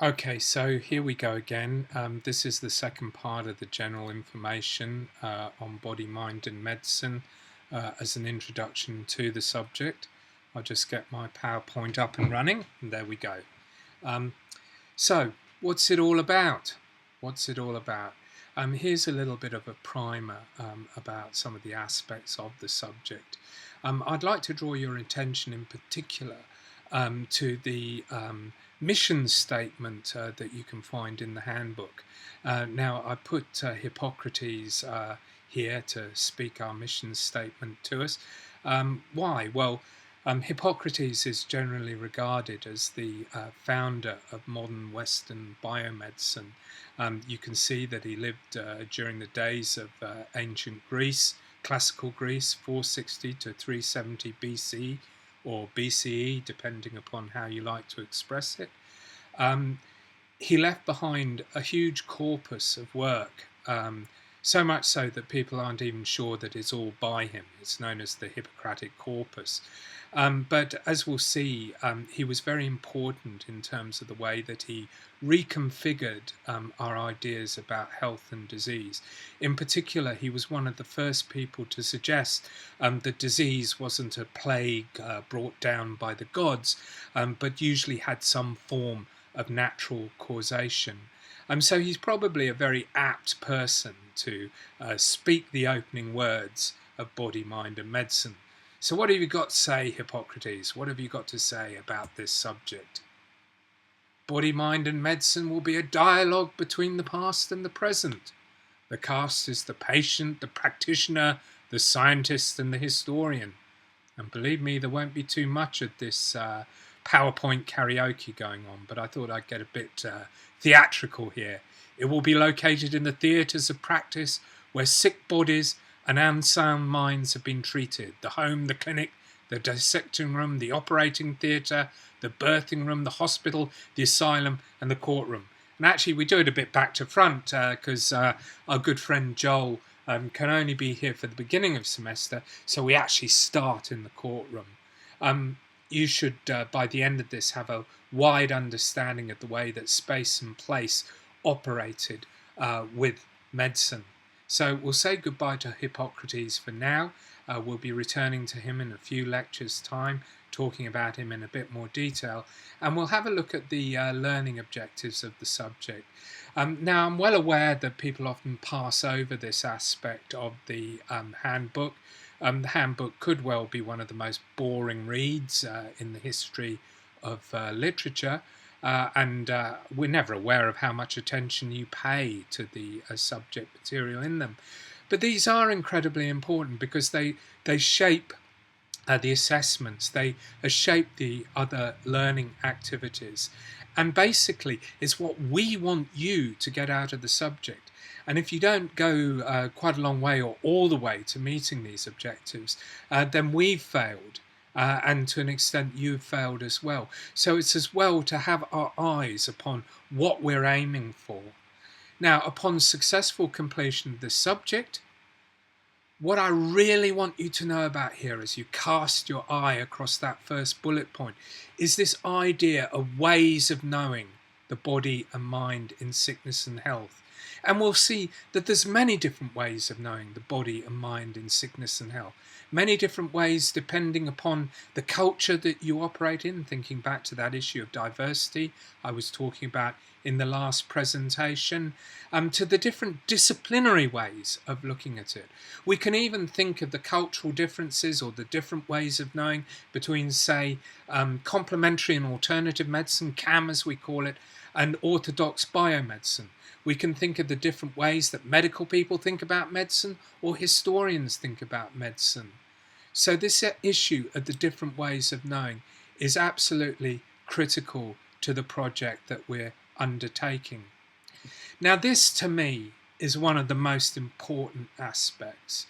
Okay, so here we go again. This is the second part of the general information on body, mind, and medicine as an introduction to the subject. I'll just get my PowerPoint up and running, and there we go. Um, so, what's it all about? What's it all about? Here's a little bit of a primer about some of the aspects of the subject. I'd like to draw your attention in particular to the mission statement that you can find in the handbook. Now, I put Hippocrates here to speak our mission statement to us. Why? Well, Hippocrates is generally regarded as the founder of modern Western biomedicine. You can see that he lived during the days of ancient Greece, classical Greece, 460 to 370 BC or BCE, depending upon how you like to express it. He left behind a huge corpus of work, so much so that people aren't even sure that it's all by him. It's known as the Hippocratic Corpus. But as we'll see, he was very important in terms of the way that he reconfigured our ideas about health and disease. In particular, he was one of the first people to suggest that disease wasn't a plague brought down by the gods, but usually had some form of natural causation. So he's probably a very apt person to speak the opening words of body, mind, and medicine. So what have you got to say, Hippocrates? What have you got to say about this subject? Body, mind, and medicine will be a dialogue between the past and the present. The cast is the patient, the practitioner, the scientist, and the historian. And believe me, there won't be too much of this PowerPoint karaoke going on, but I thought I'd get a bit theatrical here. It will be located in the theatres of practice where sick bodies and unsound minds have been treated. The home, the clinic, the dissecting room, the operating theatre, the birthing room, the hospital, the asylum, and the courtroom. And actually, we do it a bit back to front because our good friend Joel can only be here for the beginning of semester, so we actually start in the courtroom. You should, by the end of this, have a wide understanding of the way that space and place operated with medicine. So we'll say goodbye to Hippocrates for now. We'll be returning to him in a few lectures' time, talking about him in a bit more detail, and we'll have a look at the learning objectives of the subject. Now, I'm well aware that people often pass over this aspect of the handbook. The handbook could well be one of the most boring reads in the history of literature, and we're never aware of how much attention you pay to the subject material in them. But these are incredibly important because they shape the assessments, they shape the other learning activities, and basically it's what we want you to get out of the subject. And if you don't go quite a long way or all the way to meeting these objectives, then we've failed. And to an extent, you've failed as well. So it's as well to have our eyes upon what we're aiming for. Now, upon successful completion of this subject, what I really want you to know about here as you cast your eye across that first bullet point is this idea of ways of knowing the body and mind in sickness and health. And we'll see that there's many different ways of knowing the body and mind in sickness and health. Many different ways depending upon the culture that you operate in, thinking back to that issue of diversity I was talking about in the last presentation, to the different disciplinary ways of looking at it. We can even think of the cultural differences or the different ways of knowing between, say, complementary and alternative medicine, CAM as we call it, and orthodox biomedicine. We can think of the different ways that medical people think about medicine or historians think about medicine. So this issue of the different ways of knowing is absolutely critical to the project that we're undertaking. Now, this to me is one of the most important aspects.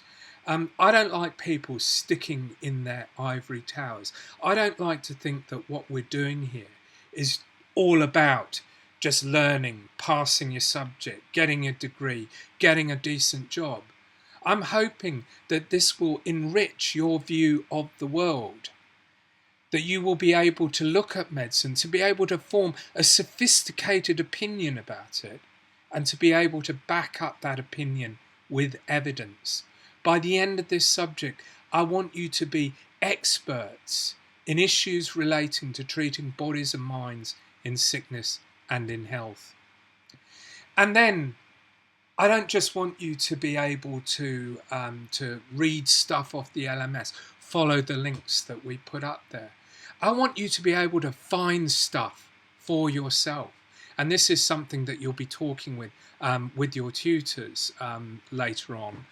I don't like people sticking in their ivory towers. I don't like to think that what we're doing here is all about just learning, passing your subject, getting a degree, getting a decent job. I'm hoping that this will enrich your view of the world. that you will be able to look at medicine, to be able to form a sophisticated opinion about it, and to be able to back up that opinion with evidence. By the end of this subject, I want you to be experts in issues relating to treating bodies and minds in sickness and in health. And then I don't just want you to be able to read stuff off the LMS, follow the links that we put up there. I want you to be able to find stuff for yourself. And this is something that you'll be talking with your tutors later on.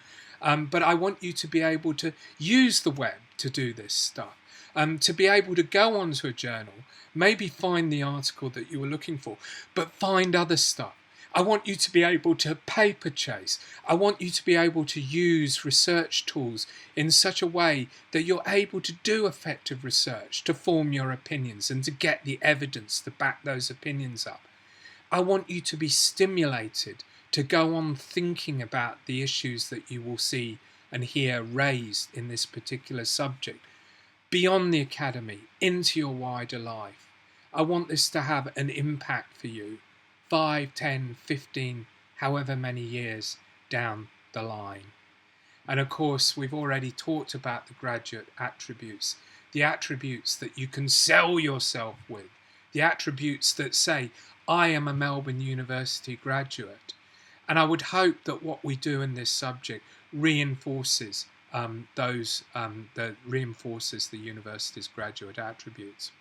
But I want you to be able to use the web to do this stuff. To be able to go onto a journal, maybe find the article that you were looking for, but find other stuff. I want you to be able to paper chase. I want you to be able to use research tools in such a way that you're able to do effective research, to form your opinions and to get the evidence to back those opinions up. I want you to be stimulated to go on thinking about the issues that you will see and hear raised in this particular subject, beyond the academy, into your wider life. I want this to have an impact for you 5, 10, 15, however many years down the line. And of course, we've already talked about the graduate attributes, the attributes that you can sell yourself with, the attributes that say, I am a Melbourne University graduate. And I would hope that what we do in this subject reinforces reinforces the university's graduate attributes.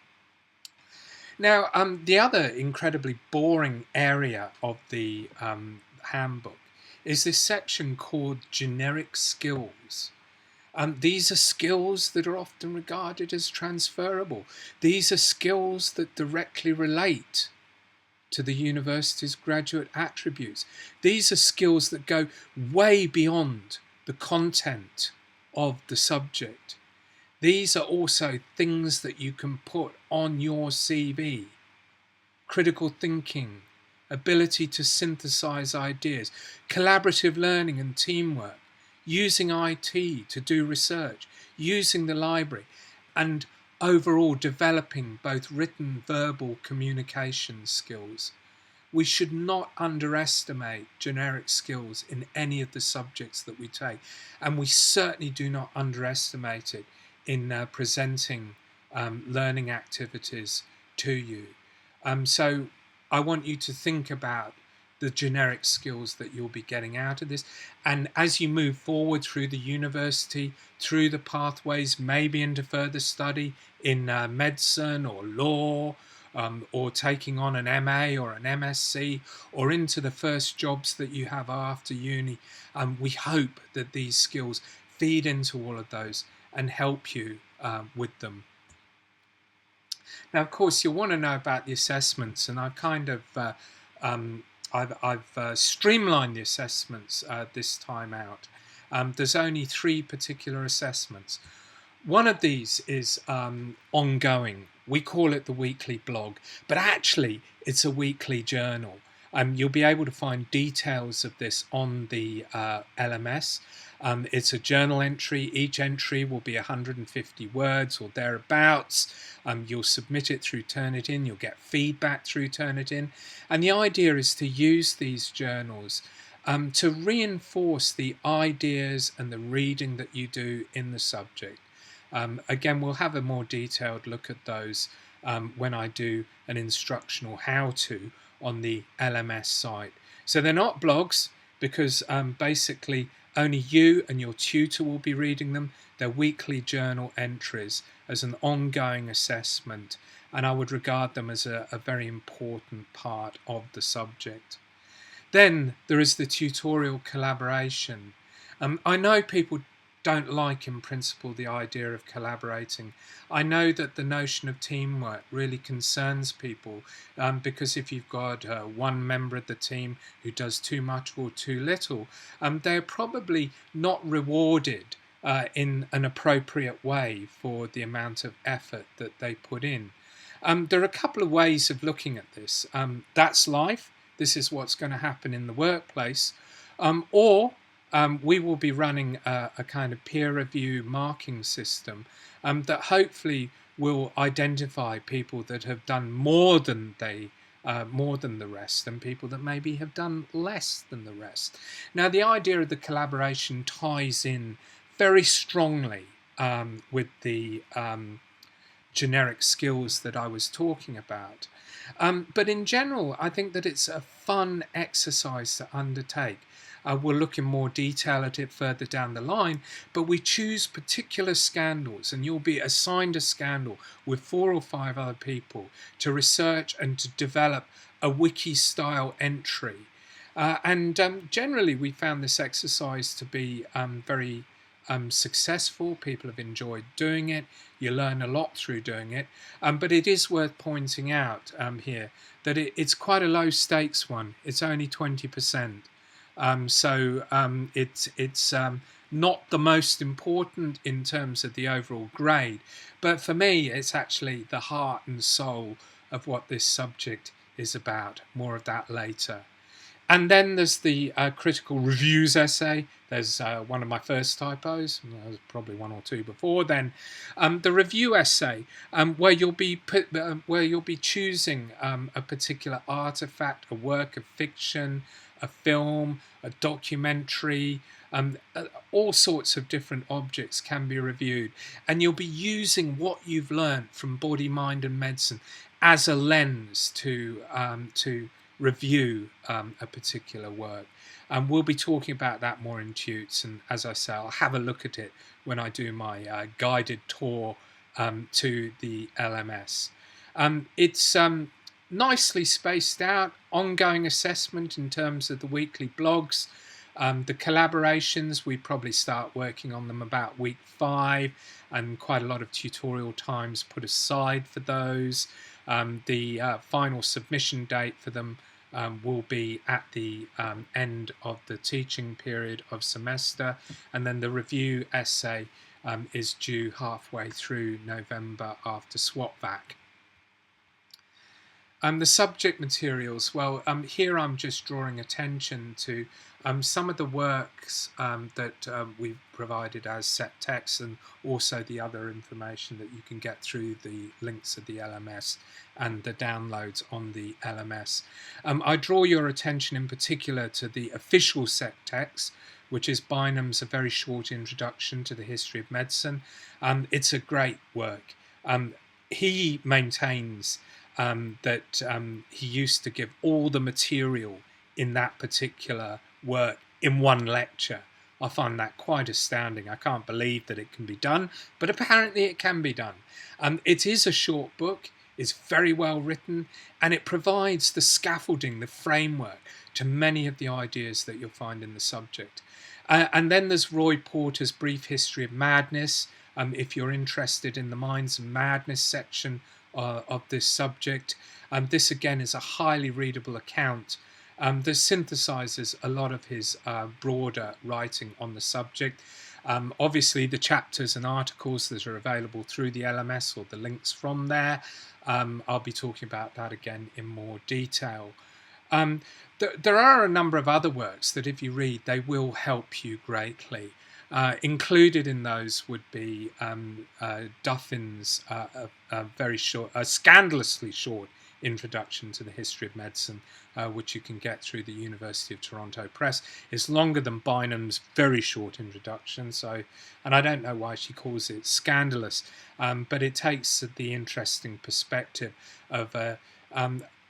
Now, the other incredibly boring area of the handbook is this section called generic skills. These are skills that are often regarded as transferable. These are skills that directly relate to the university's graduate attributes. These are skills that go way beyond the content of the subject. These are also things that you can put on your CV. Critical thinking, ability to synthesize ideas, collaborative learning and teamwork, using IT to do research, using the library, and overall developing both written, verbal communication skills. We should not underestimate generic skills in any of the subjects that we take, and we certainly do not underestimate it in presenting learning activities to you. So I want you to think about the generic skills that you'll be getting out of this. And as you move forward through the university, through the pathways, maybe into further study in medicine or law, or taking on an MA or an MSc, or into the first jobs that you have after uni, we hope that these skills feed into all of those and help you with them. Now, of course, you'll want to know about the assessments, and I've kind of I've streamlined the assessments this time out. There's only 3 particular assessments. One of these is ongoing. We call it the weekly blog, but actually it's a weekly journal. You'll be able to find details of this on the LMS. It's a journal entry. Each entry will be 150 words or thereabouts. You'll submit it through Turnitin. You'll get feedback through Turnitin. And the idea is to use these journals to reinforce the ideas and the reading that you do in the subject. Again, we'll have a more detailed look at those when I do an instructional how-to on the LMS site. So they're not blogs because basically only you and your tutor will be reading them. They're weekly journal entries as an ongoing assessment, and I would regard them as a very important part of the subject. Then there is the tutorial collaboration. I know people don't like in principle the idea of collaborating. I know that the notion of teamwork really concerns people because if you've got one member of the team who does too much or too little, they're probably not rewarded in an appropriate way for the amount of effort that they put in. There are a couple of ways of looking at this. That's life. This is what's going to happen in the workplace. Or we will be running a kind of peer review marking system that hopefully will identify people that have done more than more than the rest, and people that maybe have done less than the rest. Now, the idea of the collaboration ties in very strongly with the generic skills that I was talking about. But in general, I think that it's a fun exercise to undertake. We'll look in more detail at it further down the line, but we choose particular scandals, and you'll be assigned a scandal with 4 or 5 other people to research and to develop a wiki-style entry. Generally, we found this exercise to be very successful. People have enjoyed doing it. You learn a lot through doing it. But it is worth pointing out here that it's quite a low stakes one. It's only 20%. It's not the most important in terms of the overall grade. But for me, it's actually the heart and soul of what this subject is about. More of that later. And then there's the critical reviews essay. There's one of my first typos. There was probably 1 or 2 before then. The review essay, where you'll be choosing a particular artifact, a work of fiction, a film, a documentary. All sorts of different objects can be reviewed, and you'll be using what you've learned from body, mind, and medicine as a lens to review a particular work. And we'll be talking about that more in Tutes, and as I say, I'll have a look at it when I do my guided tour to the LMS. It's nicely spaced out, ongoing assessment in terms of the weekly blogs. The collaborations, we probably start working on them about week 5, and quite a lot of tutorial times put aside for those. The final submission date for them will be at the end of the teaching period of semester, and then the review essay is due halfway through November after SWATVAC. The subject materials, well, here I'm just drawing attention to some of the works that we've provided as set text, and also the other information that you can get through the links of the LMS and the downloads on the LMS. I draw your attention in particular to the official set text, which is Bynum's A Very Short Introduction to the History of Medicine. It's a great work. He maintains that he used to give all the material in that particular work in one lecture. I find that quite astounding. I can't believe that it can be done, but apparently it can be done. It is a short book, it's very well written, and it provides the scaffolding, the framework to many of the ideas that you'll find in the subject. And then there's Roy Porter's Brief History of Madness. If you're interested in the Minds and Madness section of this subject. This again is a highly readable account that synthesizes a lot of his broader writing on the subject. Obviously the chapters and articles that are available through the LMS, or the links from there, I'll be talking about that again in more detail. There are a number of other works that if you read, they will help you greatly. Included in those would be Duffin's very short, scandalously short introduction to the history of medicine, which you can get through the University of Toronto Press. It's longer than Bynum's very short introduction, and I don't know why she calls it scandalous, but it takes the interesting perspective of a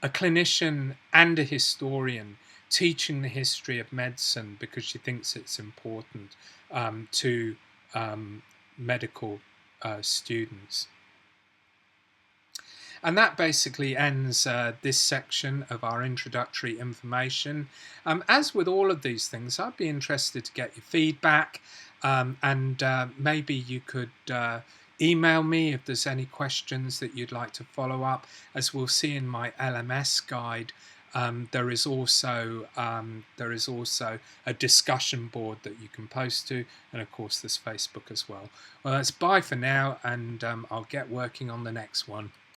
clinician and a historian teaching the history of medicine because she thinks it's important to medical students. And that basically ends this section of our introductory information. As with all of these things, I'd be interested to get your feedback, and maybe you could email me if there's any questions that you'd like to follow up. As we'll see in my LMS guide, there is also a discussion board that you can post to, and of course there's Facebook as well. Well, that's bye for now, and I'll get working on the next one.